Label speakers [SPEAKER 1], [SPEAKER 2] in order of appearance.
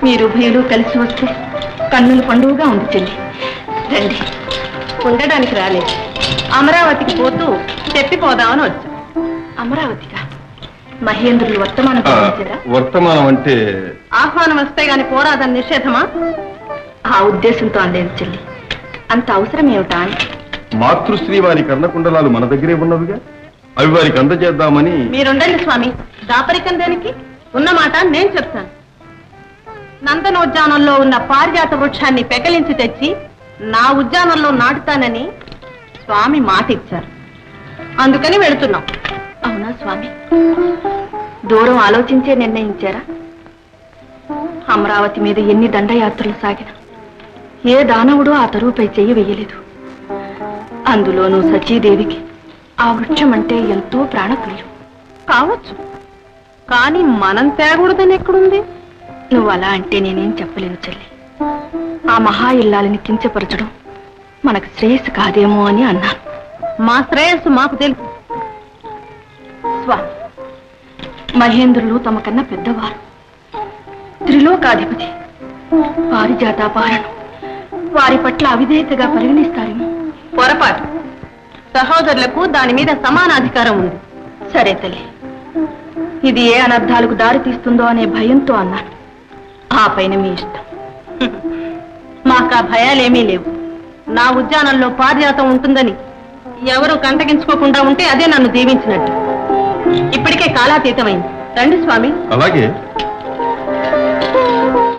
[SPEAKER 1] మీరు ఉభయులు కలిసి వస్తే కన్నుల పండుగగా ఉంది చెల్లి. రండి.
[SPEAKER 2] ఉండడానికి రాలేదు, అమరావతికి పోతూ చెప్పిపోదామని వచ్చాం.
[SPEAKER 1] అమరావతిగా? మహేంద్రులు వర్తమానం పంపించారా?
[SPEAKER 3] వర్తమానం అంటే
[SPEAKER 2] ఆహ్వానం వస్తే గాని పోరాదని నిషేధమా?
[SPEAKER 1] ఆ ఉద్దేశంతో అందేది చెల్లి. అంత అవసరం ఏమిటా అని.
[SPEAKER 3] మాతృశ్రీ వారి కర్ణకుండలాలు మన దగ్గరే ఉన్నవిగా, అవి వారికి అందజేద్దామని.
[SPEAKER 2] మీరుండండి స్వామి, దాపరికం దేనికి? ఉన్నమాట నేను చెప్తాను. నందనోద్యానంలో ఉన్న పారిజాత వృక్షాన్ని పెకలించి తెచ్చి నా ఉద్యానంలో నాటుతానని స్వామి మాట ఇచ్చారు. అందుకని వెళుతున్నాం.
[SPEAKER 1] అవునా స్వామి? దూరం ఆలోచించే నిర్ణయించారా? అమరావతి మీద ఎన్ని దండయాత్రలు సాగినా ఏ దానవుడు ఆ తరువుపై చెయ్యి వెయ్యలేదు. అందులోనూ సచీదేవికి ఆ వృక్షం అంటే ఎంతో ప్రాణప్రియం.
[SPEAKER 2] కావచ్చు, కానీ మనం తేగూడదని ఎక్కడుంది?
[SPEAKER 1] నువ్వు అలా అంటే నేనేం చెప్పలేను చెల్లి. ఆ మహా ఇల్లాలని కించపరచడం మనకు శ్రేయస్సు కాదేమో అని అన్నాను.
[SPEAKER 2] మా శ్రేయస్సు మాకు తెలుసు
[SPEAKER 1] స్వామి. మహేంద్రులు తమ కన్నా పెద్దవారు, త్రిలోకాధిపతి. పారిజాతాపహరణం వారి పట్ల అవిధేయతగా పరిగణిస్తారేమో.
[SPEAKER 2] పొరపాటు. సహోదరులకు దాని మీద సమానాధికారం ఉంది.
[SPEAKER 1] సరే తల్లి, ఇది ఏ అనర్థాలకు దారి తీస్తుందో అనే భయంతో అన్నాను. ఆ పైన మీ ఇష్టం.
[SPEAKER 2] మాకు ఆ భయాలేమీ లేవు. నా ఉద్యానంలో పారిజాతం ఉంటుందని ఎవరు కంటగించుకోకుండా ఉంటే అదే నన్ను దీవించినట్టు. ఇప్పటికే కాలాతీతమైంది. రండి స్వామి.
[SPEAKER 3] అలాగే.